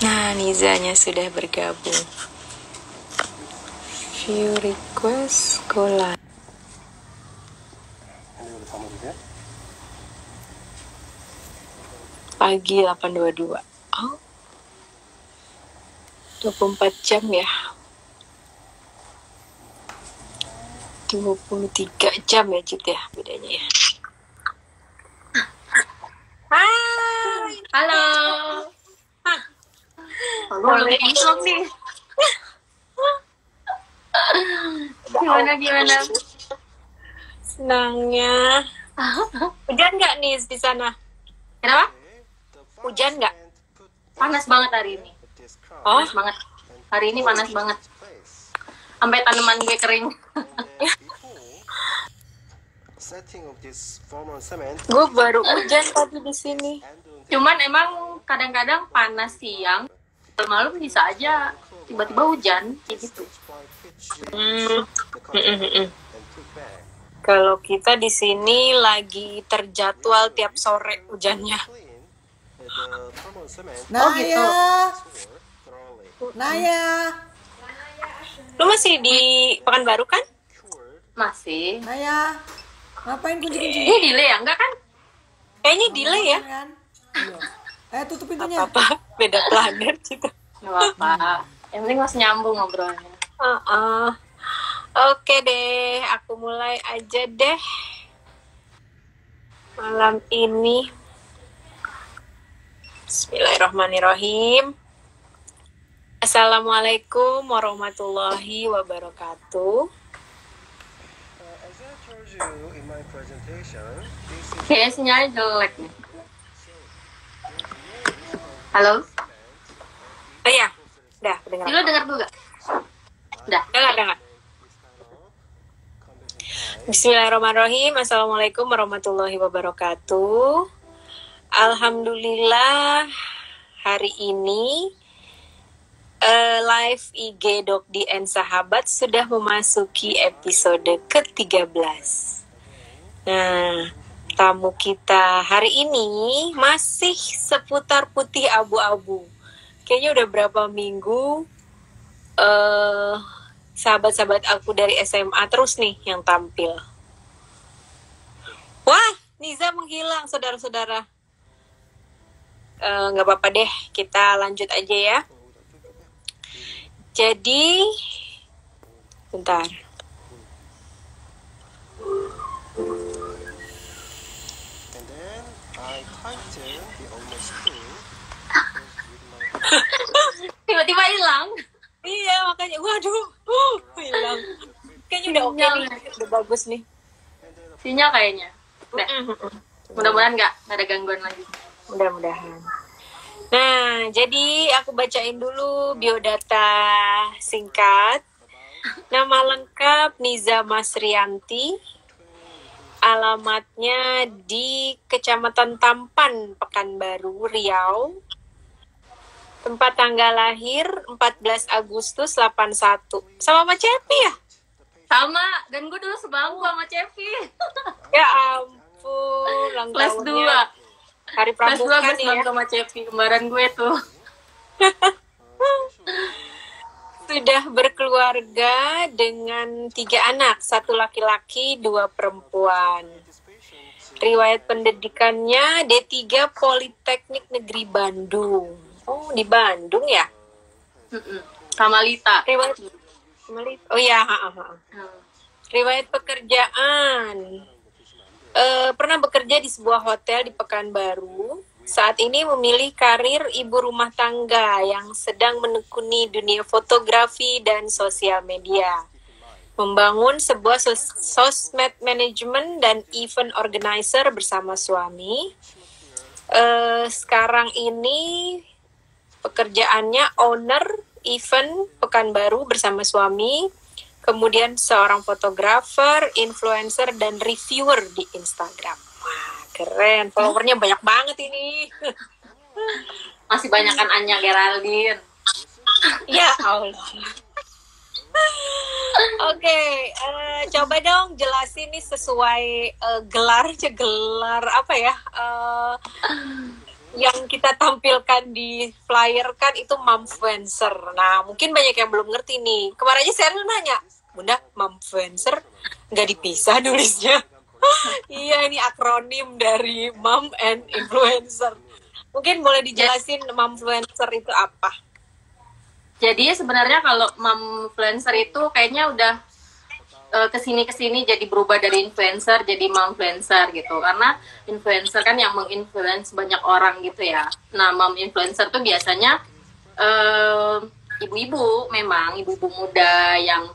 Nah, Nizanya sudah bergabung. View request, go live. Pagi 8.22. Oh, 24 jam ya. 23 jam ya, Cid ya, bedanya ya. Hai. Halo. Boleh vlog nih. Gimana? Senangnya. Hujan nggak nih di sana? Kenapa? Hujan nggak? Panas banget hari ini. Oh, Panas banget. Hari ini panas banget. Sampai tanaman gue kering. gue baru hujan tadi di sini. Cuman emang kadang-kadang panas siang, malam bisa aja tiba-tiba hujan kayak gitu. Kalau kita di sini lagi terjadwal tiap sore hujannya. Naya, Naya, Lu masih di Pekanbaru kan? Masih. Naya, ngapain kunci-kunci? Ini delay ya? Enggak kan? Kayaknya delay ya. Kan? Iya. Tutup pintunya. Apa? Beda planet gitu. Nggak apa-apa. Yang penting masih nyambung ngobrolnya. Oke deh, aku mulai aja deh. Malam ini. Bismillahirrahmanirrahim. Assalamualaikum warahmatullahi wabarakatuh. Kayaknya sinyalnya jelek nih. Halo? Oh iya, udah dengar. Lu dengar dulu gak? Udah. Dengar. Bismillahirrahmanirrahim. Assalamualaikum warahmatullahi wabarakatuh. Alhamdulillah hari ini live IG Dokdi and Sahabat sudah memasuki episode ke-13. Nah, tamu kita hari ini masih seputar putih abu-abu. Kayaknya udah berapa minggu sahabat-sahabat aku dari SMA terus nih yang tampil. Wah, Niza menghilang, saudara-saudara. Nggak apa-apa deh, kita lanjut aja ya. Jadi, bentar. Tiba-tiba hilang. Iya, makanya, waduh, hilang. Kayaknya udah oke nih, udah bagus nih. Sinyal kayaknya. Udah. Mudah-mudahan nggak ada gangguan lagi. Mudah-mudahan. Nah, jadi aku bacain dulu biodata singkat. Nama lengkap Niza Masrianti. Alamatnya di Kecamatan Tampan, Pekanbaru, Riau. Tempat tanggal lahir 14 Agustus 81. Sama Cepi ya? Sama, dan gue dulu sebangku sama Cepi. Ya ampun, ulang Kelas tahunnya 2. Hari Kelas 2 Pramuka gue nih ya. sebangku sama Cepi, kembaran gue tuh. Sudah berkeluarga dengan 3 anak, 1 laki-laki, 2 perempuan. Riwayat pendidikannya D3 Politeknik Negeri Bandung. Oh, di Bandung ya? Sama Lita. Oh ya, Riwayat pekerjaan. Pernah bekerja di sebuah hotel di Pekanbaru. Saat ini memilih karir ibu rumah tangga yang sedang menekuni dunia fotografi dan sosial media. Membangun sebuah sosmed management dan event organizer bersama suami. Sekarang ini pekerjaannya owner event Pekanbaru bersama suami. Kemudian seorang fotografer, influencer, dan reviewer di Instagram. Wah, keren. Followernya banyak banget ini. Masih banyakan Anya Geraldine. Ya Allah. Oke, coba dong jelasin nih sesuai gelar apa ya? yang kita tampilkan di flyer kan itu momfluencer. Nah, mungkin banyak yang belum ngerti nih. Kemarin aja Sheryl nanya, Bunda, momfluencer nggak dipisah nulisnya? Iya, ini akronim dari mom and influencer. Mungkin boleh dijelasin momfluencer itu apa? Jadi sebenarnya kalau momfluencer itu kayaknya udah kesini jadi berubah dari influencer jadi momfluencer gitu, karena influencer kan yang menginfluence banyak orang gitu ya. Nah, mom influencer tuh biasanya ibu-ibu, memang ibu-ibu muda yang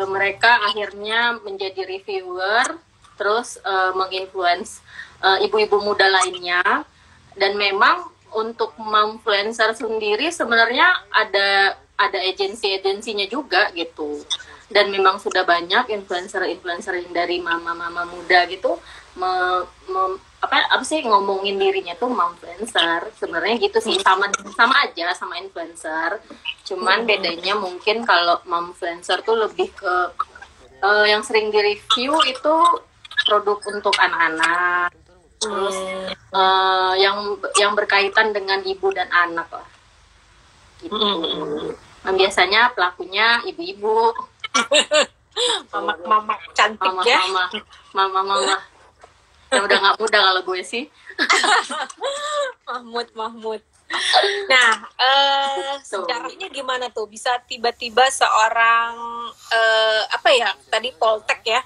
mereka akhirnya menjadi reviewer terus menginfluence ibu-ibu muda lainnya. Dan memang untuk momfluencer sendiri sebenarnya ada agensi-agensinya juga gitu. Dan memang sudah banyak influencer-influencer yang dari mama-mama muda gitu apa sih ngomongin dirinya tuh momfluencer. Sebenarnya gitu sih, sama aja sama influencer. Cuman bedanya mungkin kalau momfluencer tuh lebih ke yang sering di-review itu produk untuk anak-anak. Terus yang berkaitan dengan ibu dan anak lah. Gitu. Nah, biasanya pelakunya ibu-ibu. Mama cantik ya. Mama yang udah nggak muda kalau gue sih. Mahmud. Nah, sejarahnya gimana tuh bisa tiba-tiba seorang tadi Poltek ya,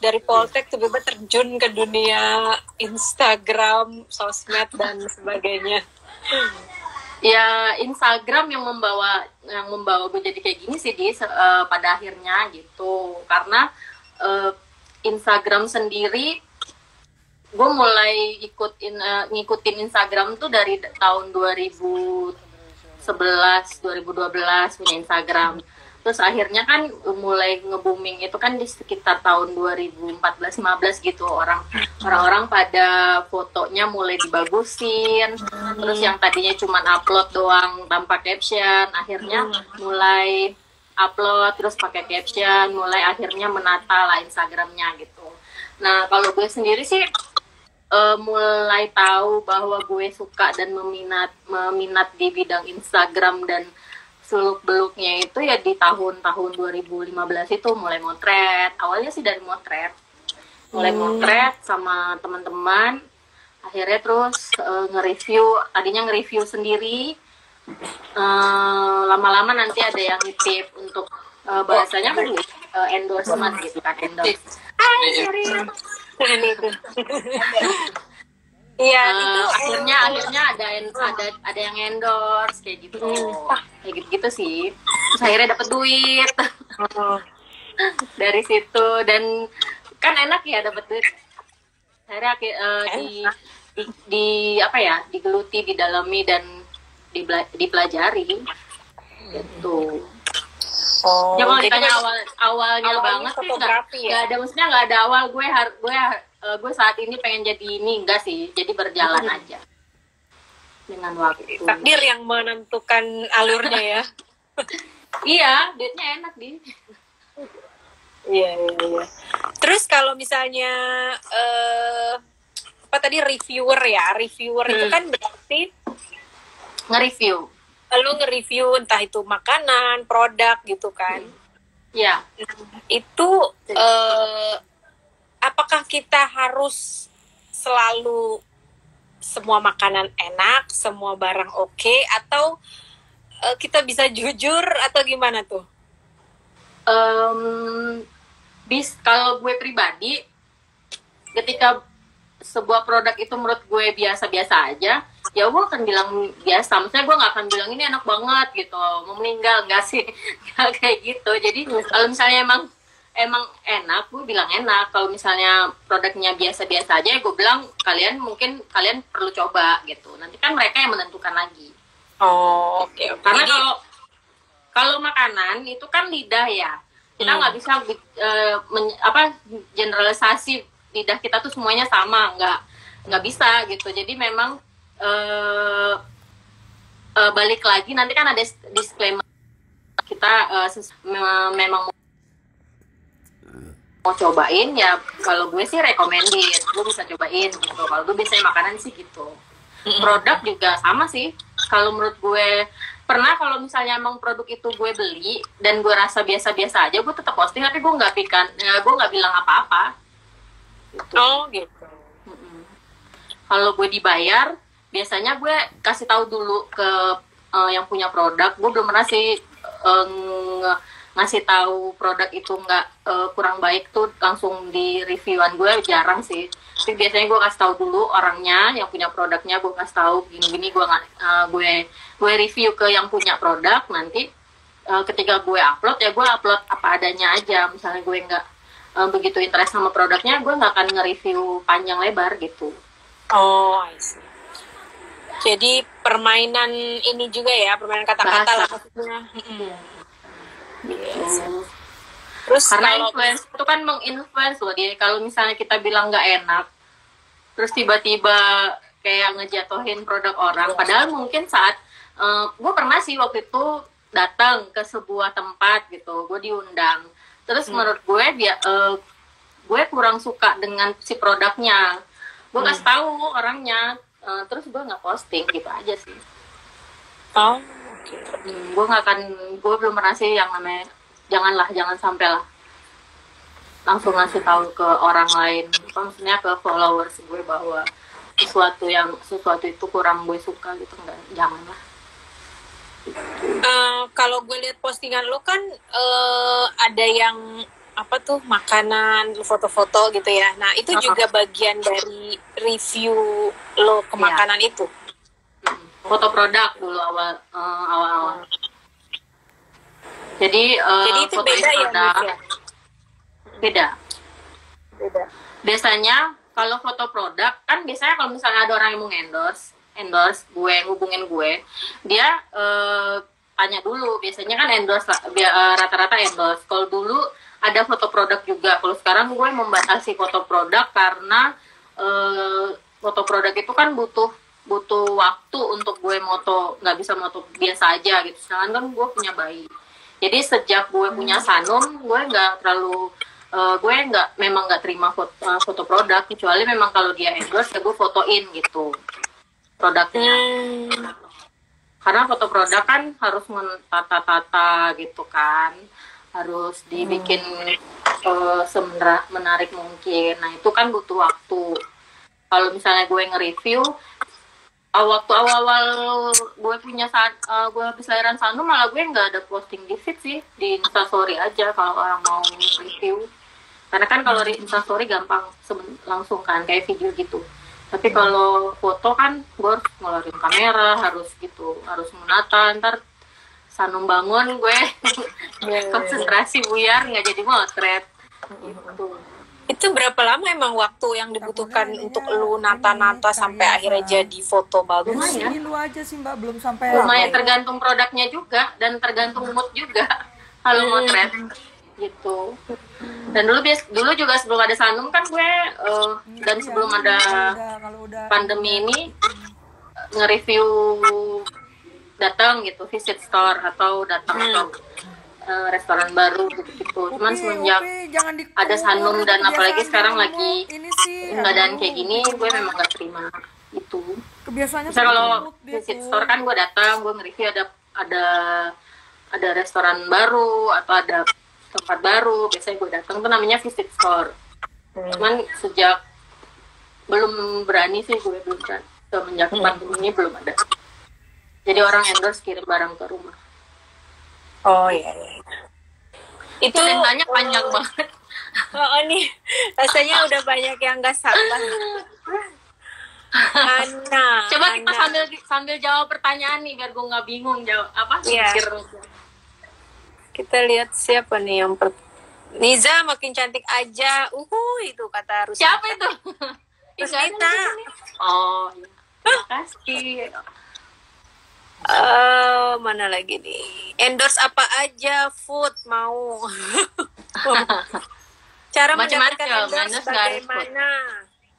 dari Poltek tiba-tiba terjun ke dunia Instagram, sosmed dan sebagainya? Ya Instagram yang membawa gue jadi kayak gini sih pada akhirnya gitu, karena Instagram sendiri gue mulai ngikutin Instagram tuh dari tahun 2011 2012 punya Instagram. Terus akhirnya kan mulai nge-booming itu kan di sekitar tahun 2014-15 gitu, orang-orang pada fotonya mulai dibagusin. Terus yang tadinya cuma upload doang tanpa caption, akhirnya mulai upload terus pakai caption, mulai akhirnya menata lah Instagramnya gitu. Nah, kalau gue sendiri sih mulai tahu bahwa gue suka dan meminat di bidang Instagram dan seluk-beluknya itu ya di tahun-tahun 2015 itu mulai motret. Awalnya sih dari motret. Mulai motret sama teman-teman. Akhirnya terus tadinya nge-review sendiri. Lama-lama nanti ada yang nitip untuk bahasanya kan endorsement gitu kan, endorse. Hai, Sheryl. Iya, itu akhirnya ada yang endorse kayak gitu. Kayak gitu sih. Terus akhirnya dapet duit. Dari situ, dan kan enak ya dapet duit. Akhirnya digeluti, didalami dan dipelajari gitu. Ya kalau ditanya awalnya banget sih nggak ada, maksudnya nggak ada awal gue saat ini pengen jadi ini, enggak sih, jadi berjalan aja dengan waktu. Takdir yang menentukan alurnya ya. Iya, duitnya enak Iya. Terus kalau misalnya reviewer itu kan berarti nge-review. Lu nge-review entah itu makanan, produk gitu kan. Iya. Itu apakah kita harus selalu semua makanan enak, semua barang oke, atau kita bisa jujur atau gimana tuh? Kalau gue pribadi, ketika sebuah produk itu menurut gue biasa-biasa aja, ya gue akan bilang biasa. Maksudnya gue nggak akan bilang ini enak banget gitu, mau meninggal, nggak sih. Nggak kayak gitu. Jadi kalau misalnya emang enak, gue bilang enak. Kalau misalnya produknya biasa-biasa aja, gue bilang kalian perlu coba gitu. Nanti kan mereka yang menentukan lagi. Oh, oke. Karena kalau makanan itu kan lidah ya, kita nggak bisa generalisasi lidah kita tuh semuanya sama, nggak bisa gitu. Jadi memang balik lagi nanti kan ada disclaimer kita memang mau cobain ya. Kalau gue sih recommended, gue bisa cobain gitu. Kalau gue biasanya makanan sih gitu. Produk juga sama sih. Kalau menurut gue, pernah kalau misalnya emang produk itu gue beli dan gue rasa biasa-biasa aja, gue tetap posting, tapi gue nggak gue nggak bilang apa-apa. Gitu. Oh gitu. Kalau gue dibayar, biasanya gue kasih tahu dulu ke yang punya produk. Gue belum pernah sih ngasih tahu produk itu nggak kurang baik tuh langsung di reviewan gue, jarang sih. Tapi biasanya gue kasih tahu dulu orangnya yang punya produknya, gue kasih tahu gini-gini, gue review ke yang punya produk. Nanti ketika gue upload ya gue upload apa adanya aja. Misalnya gue nggak begitu interest sama produknya, gue nggak akan nge-review panjang lebar gitu. Oh, I see. Jadi permainan ini juga ya, permainan kata-kata lah maksudnya. Yes. Terus Karena kalau influence itu kan menginfluence loh dia. Kalau misalnya kita bilang nggak enak, terus tiba-tiba kayak ngejatuhin produk orang, padahal mungkin saat gue pernah sih waktu itu datang ke sebuah tempat gitu, gue diundang. Terus menurut gue gue kurang suka dengan si produknya. Gue kasih tahu orangnya, terus gue nggak posting gitu aja sih. oh, okay. Gue belum pernah sih yang namanya, jangan sampai lah langsung ngasih tahu ke orang lain, maksudnya ke followers gue bahwa sesuatu itu kurang gue suka gitu, janganlah. Kalau gue lihat postingan lo kan ada yang apa tuh makanan, foto-foto gitu ya. Nah itu juga bagian dari review lo ke makanan itu. Foto produk dulu awal. Jadi itu beda produk, ya? Beda. Biasanya kalau foto produk kan biasanya kalau misalnya ada orang yang mau endorse gue, hubungin gue, dia tanya dulu. Biasanya kan endorse rata-rata endorse. Kalau dulu ada foto produk juga. Kalau sekarang gue membatasi foto produk karena foto produk itu kan butuh waktu untuk gue moto, nggak bisa moto biasa aja gitu. Sedangkan kan gue punya bayi. Jadi sejak gue punya Sanum, gue nggak terlalu memang nggak terima foto produk, kecuali memang kalau dia endorse ya gue fotoin gitu produknya. Karena foto produk kan harus menata-tata gitu kan, harus dibikin menarik mungkin. Nah itu kan butuh waktu. Kalau misalnya gue nge-review, waktu awal-awal gue gue habis lahiran Sanum, malah gue nggak ada posting di feed sih, di Instastory aja kalau orang mau review. Karena kan kalau di Instastory gampang langsung kan kayak video gitu. Tapi kalau foto kan gue harus ngeluarin kamera, harus menata. Ntar Sanum bangun gue konsentrasi buyar, nggak jadi motret gitu. Itu berapa lama emang waktu yang dibutuhkan untuk lu nata-nata sampai akhirnya jadi foto bagus? Lumayan. Lu aja sih Mbak, belum sampai. Lumayan, tergantung produknya juga dan tergantung mood juga kalau motret gitu. Dan dulu juga sebelum ada Sanum kan gue dan sebelum ada pandemi ini nge-review datang gitu, visit store atau datang atau restoran baru gitu. Cuman semenjak ada Sanum dan apalagi sekarang lagi keadaan kayak gini, gue memang gak terima itu. Kebiasaannya misalnya kalau visit store kan gue datang, gue nge-review ada restoran baru atau ada tempat baru, biasanya gue datang tuh namanya visit store. Cuman sejak belum berani sih, gue belum berani. Semenjak pandemi ini belum ada. Jadi orang endorse kirim barang ke rumah. Oh iya. Itu ceritanya panjang banget. Oh nih, rasanya udah banyak yang nggak sabar. Coba kita sambil jawab pertanyaan nih biar gue nggak bingung jawab apa. Iya. Kita lihat siapa nih yang Niza makin cantik aja. Itu kata Rusmita. Siapa itu? Rusmita. Oh, iya. Terima kasih. Mana lagi nih? Endorse apa aja food mau. Cara mendapatkan endorse bagaimana?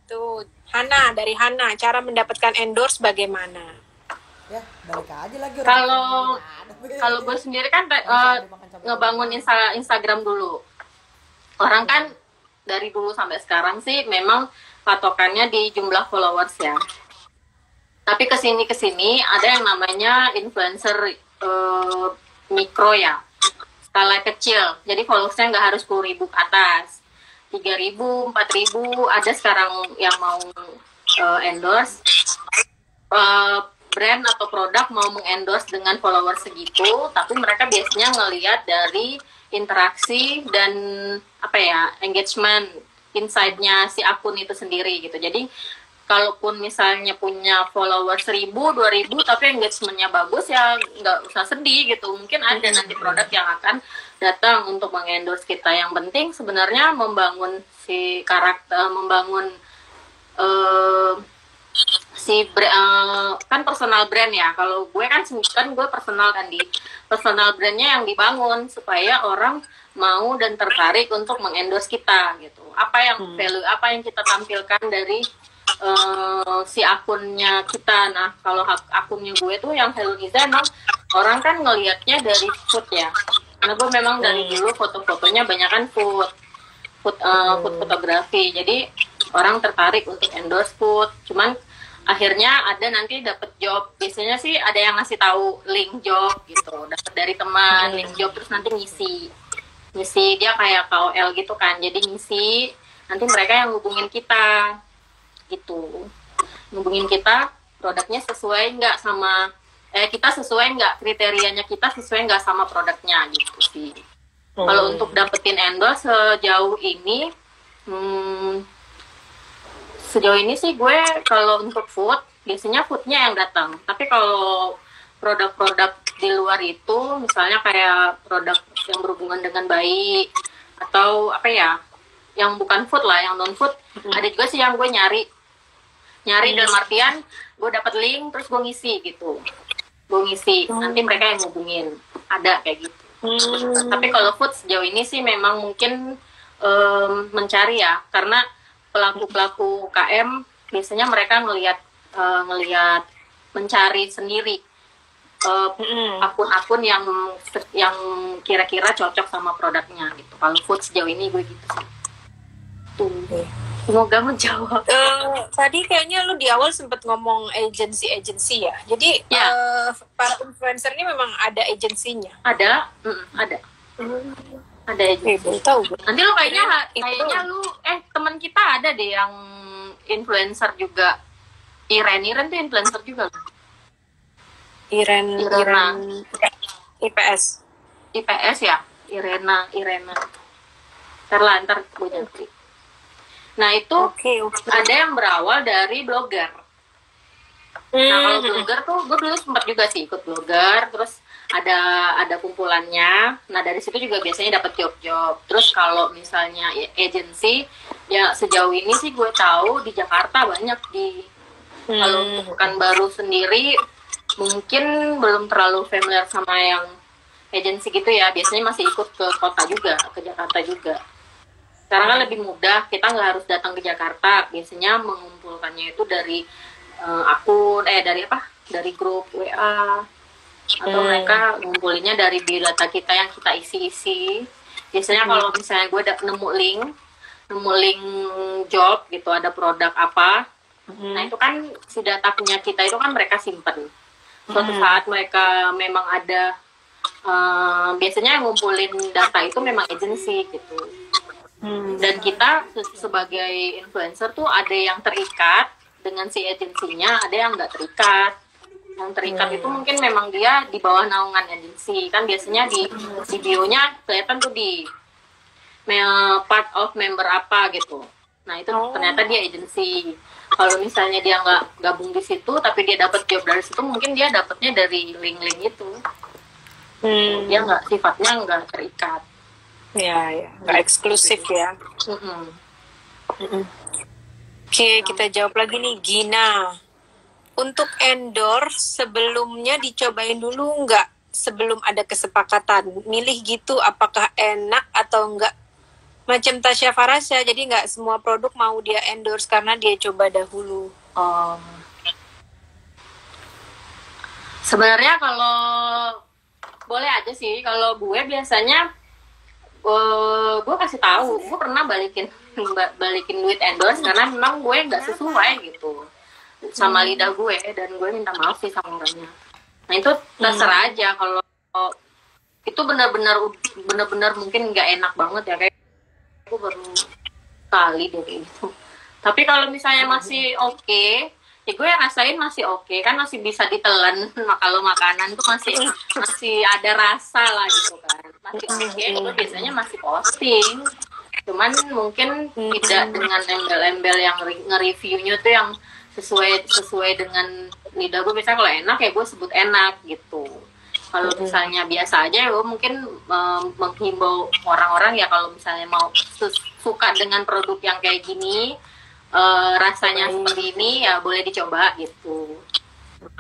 Tuh, Hana dari Hana. Cara mendapatkan endorse bagaimana? Ya, balik aja lagi. Kalau gue sendiri kan ngebangun Instagram dulu. Orang kan dari dulu sampai sekarang sih memang patokannya di jumlah followers ya. Tapi kesini ada yang namanya influencer mikro ya, skala kecil. Jadi followersnya nggak harus 10.000 ke atas, 3.000, 4.000. Ada sekarang yang mau endorse brand atau produk mau mengendorse dengan followers segitu, tapi mereka biasanya ngelihat dari interaksi dan engagement inside-nya si akun itu sendiri gitu. Jadi kalaupun misalnya punya followers 1.000, 2.000 tapi engagement-nya bagus, ya nggak usah sedih gitu. Mungkin ada nanti produk yang akan datang untuk mengendorse kita. Yang penting sebenarnya membangun si karakter, membangun kan personal brand ya. Kalau gue kan gue personal kan, di personal brandnya yang dibangun supaya orang mau dan tertarik untuk mengendorse kita gitu. Apa yang value, apa yang kita tampilkan dari si akunnya kita. Nah, kalau akunnya gue tuh yang Hello Niza, emang orang kan ngelihatnya dari food ya. Karena gue memang dari dulu foto-fotonya banyak kan food fotografi. Jadi orang tertarik untuk endorse food. Cuman akhirnya ada nanti dapat job. Biasanya sih ada yang ngasih tahu link job gitu, dapat dari teman link job, terus nanti ngisi dia kayak KOL gitu kan. Jadi ngisi, nanti mereka yang hubungin kita gitu, hubungin kita, produknya sesuai nggak sama kita sesuai nggak, kriterianya kita sesuai nggak sama produknya gitu sih. Kalau untuk dapetin endorse sejauh ini sih gue kalau untuk food biasanya foodnya yang datang. Tapi kalau produk-produk di luar itu, misalnya kayak produk yang berhubungan dengan bayi atau yang bukan food lah, yang non food, ada juga sih yang gue nyari dalam artian gue dapat link terus gue ngisi gitu, nanti mereka yang hubungin, ada kayak gitu. Tapi kalau food sejauh ini sih memang mungkin mencari ya, karena pelaku UKM biasanya mereka ngelihat mencari sendiri akun-akun yang kira-kira cocok sama produknya gitu. Kalau food sejauh ini gue gitu sih. Semoga menjawab. Tadi kayaknya lu di awal sempat ngomong agensi ya. Jadi para influencer ini memang ada agensinya. Ada. Ada agensi. Tahu. Nanti lu kayaknya lu teman kita ada deh yang influencer juga. Iren tuh influencer juga loh. Iren IPS ya. Irena. Ntar gue nyari. Nah itu ada yang berawal dari blogger. Nah kalau blogger tuh gue dulu sempat juga sih ikut blogger, terus ada kumpulannya. Nah dari situ juga biasanya dapat job. Terus kalau misalnya agency, ya sejauh ini sih gue tahu di Jakarta banyak kalau bukan baru sendiri mungkin belum terlalu familiar sama yang agency gitu ya. Biasanya masih ikut ke kota juga, ke Jakarta juga. Sekarang kan lebih mudah, kita nggak harus datang ke Jakarta. Biasanya mengumpulkannya itu dari akun, dari grup WA, atau mereka ngumpulinnya dari biodata kita yang kita isi. Biasanya kalau misalnya gue nemu link job gitu, ada produk apa, nah itu kan si data punya kita itu kan mereka simpen. Suatu saat mereka memang ada, biasanya yang ngumpulin data itu memang agensi gitu. Dan kita sebagai influencer tuh ada yang terikat dengan si agensinya, ada yang nggak terikat. Yang terikat itu mungkin memang dia di bawah naungan agensi. Kan biasanya di bio-nya kelihatan tuh di part of member apa gitu. Nah itu ternyata dia agensi. Kalau misalnya dia nggak gabung di situ, tapi dia dapat job dari situ, mungkin dia dapatnya dari link-link itu. Dia sifatnya nggak terikat. Ya, nggak eksklusif ya. Oke, kita jawab lagi nih, Gina. Untuk endorse sebelumnya dicobain dulu nggak sebelum ada kesepakatan? Milih gitu apakah enak atau enggak? Macam Tasya Farasya, jadi nggak semua produk mau dia endorse karena dia coba dahulu. Sebenarnya kalau boleh aja sih, kalau gue biasanya gue kasih tahu, gue pernah balikin duit endorse karena memang gue nggak sesuai gitu. sama lidah gue, dan gue minta maaf sih sama orangnya. Nah itu terserah aja, kalau itu benar-benar mungkin nggak enak banget ya, kayak aku baru kali deh gitu. Tapi kalau misalnya masih oke, ya gue rasain masih oke, kan masih bisa ditelan. Nah, kalau makanan tuh masih ada rasa lah gitu kan, masih oke. Gue biasanya masih posting, cuman mungkin tidak dengan embel-embel yang nge-reviewnya tuh yang sesuai dengan lidah gue. Misalnya kalau enak ya gue sebut enak gitu. Kalau misalnya biasa aja, gue mungkin menghimbau orang-orang ya, kalau misalnya mau suka dengan produk yang kayak gini, rasanya seperti ini, ya boleh dicoba gitu.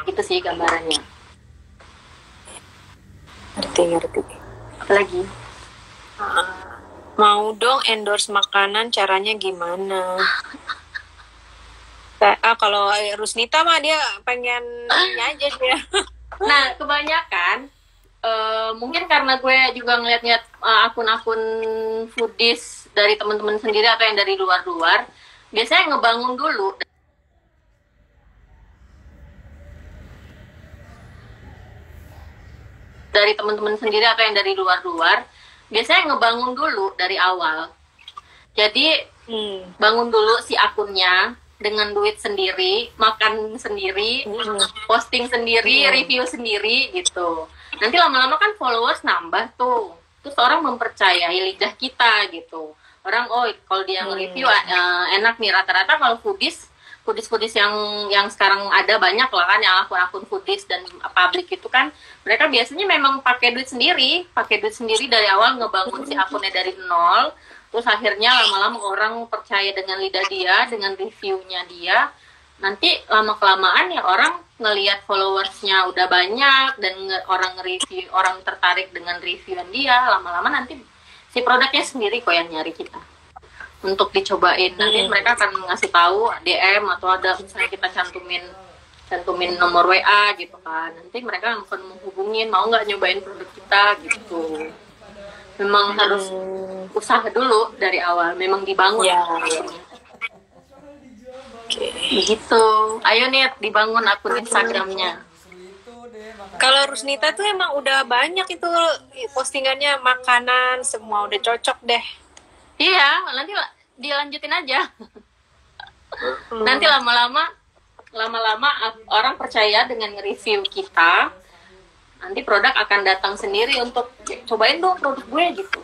Itu sih gambarannya. Ngerti. Apa lagi? Mau dong endorse makanan, caranya gimana? Kalau Rusnita mah dia pengen ini aja dia. Nah, kebanyakan mungkin karena gue juga ngeliat-ngeliat akun-akun foodies dari teman-teman sendiri atau yang dari luar-luar, biasanya ngebangun dulu dari teman-teman sendiri atau yang dari luar-luar, biasanya ngebangun dulu dari awal. Jadi bangun dulu si akunnya dengan duit sendiri, makan sendiri, posting sendiri, review sendiri gitu. Nanti lama-lama kan followers nambah tuh. Terus orang mempercayai lidah kita gitu. Orang, oh kalau dia nge-review enak nih. Rata-rata kalau foodies yang sekarang ada banyak lah kan, yang akun-akun foodies dan public itu kan, mereka biasanya memang pakai duit sendiri dari awal, ngebangun si akunnya dari nol. Terus akhirnya lama-lama orang percaya dengan lidah dia, dengan reviewnya dia. Nanti lama-kelamaan ya orang ngelihat followersnya udah banyak, dan orang nge-review, orang tertarik dengan reviewan dia. Lama-lama nanti si produknya sendiri kok yang nyari kita untuk dicobain. Nanti mereka akan ngasih tahu DM, atau ada misalnya kita cantumin nomor WA gitu kan. Nanti mereka akan menghubungin, mau nggak nyobain produk kita gitu. Memang harus usaha dulu dari awal, memang dibangun. Begitu. Ayo nih dibangun akun Instagramnya. Kalau Rusnita tuh emang udah banyak itu postingannya makanan, semua udah cocok deh. Iya, nanti dilanjutin aja. Nanti lama-lama orang percaya dengan nge-review kita. Nanti produk akan datang sendiri untuk cobain dong produk gue gitu.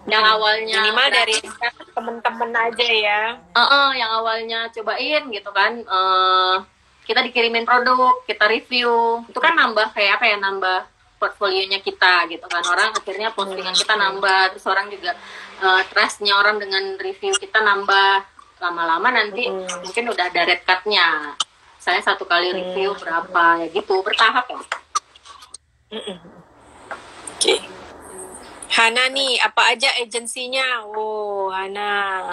Yang awalnya minimal dari temen-temen aja ya. Yang awalnya cobain gitu kan, kita dikirimin produk, kita review, itu kan nambah kayak apa ya, nambah portfolionya kita gitu kan. Orang akhirnya postingan kita nambah, terus orang juga trustnya orang dengan review kita nambah. Lama-lama nanti mungkin udah ada red card-nya. Saya 1 kali review berapa ya gitu, bertahap ya. Oke. Hana nih, apa aja agensinya? Oh, Hana.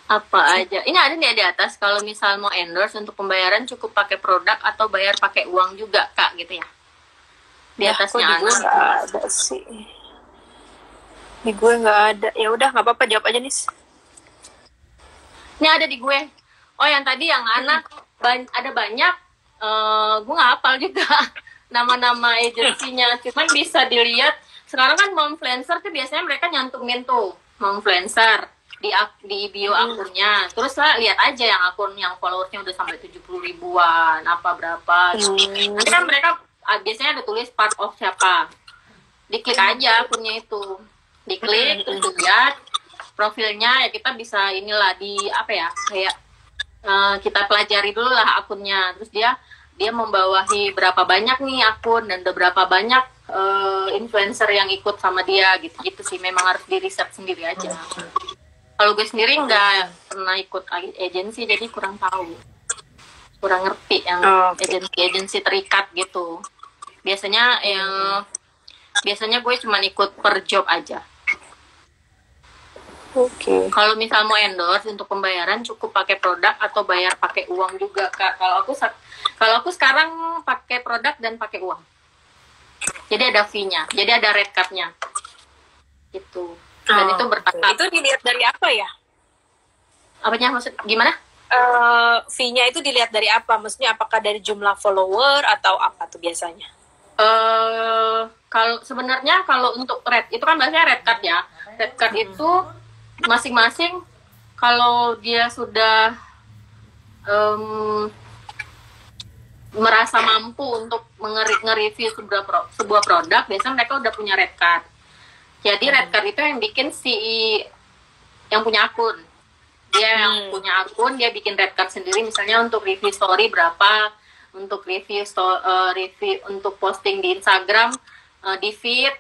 Apa aja? Ini ada nih di atas, kalau misal mau endorse untuk pembayaran cukup pakai produk atau bayar pakai uang juga, Kak, gitu ya. Di atasnya gue nggak ada sih. Di gue nggak ada. Ya udah, nggak apa-apa, jawab aja nih. Ini ada di gue. Oh, yang tadi yang anak ada banyak. Gue nggak hafal juga nama-nama agensinya, cuman bisa dilihat sekarang kan momfluencer tuh biasanya mereka nyantumin tuh momfluencer di bio akunnya, terus lah lihat aja yang akun yang followersnya udah sampai 70 ribuan apa berapa gitu. Nanti kan mereka biasanya ada tulis part of siapa, diklik aja akunnya itu, diklik terus lihat profilnya, ya kita bisa inilah di apa ya, kayak kita pelajari dulu lah akunnya, terus dia membawahi berapa banyak nih akun dan berapa banyak influencer yang ikut sama dia gitu sih. Memang harus di riset sendiri aja. Kalau gue sendiri nggak pernah ikut agensi, jadi kurang tahu, kurang ngerti yang agensi terikat gitu. Biasanya gue cuma ikut per job aja. Kalau misal mau endorse untuk pembayaran cukup pakai produk atau bayar pakai uang juga, Kak. Kalau aku sekarang pakai produk dan pakai uang. Jadi ada fee-nya, jadi ada red card-nya. Gitu. Dan itu bertahap. Itu dilihat dari apa ya? Apanya maksud gimana? Fee-nya itu dilihat dari apa? Maksudnya apakah dari jumlah follower atau apa tuh biasanya? Kalau sebenarnya kalau untuk red itu kan biasanya red card ya. Red card itu masing-masing kalau dia sudah merasa mampu untuk nge-review sebuah produk, biasanya mereka udah punya red card. Jadi red card itu yang bikin si yang punya akun. Dia yang punya akun, dia bikin red card sendiri, misalnya untuk review story berapa, untuk review untuk posting di Instagram, di feed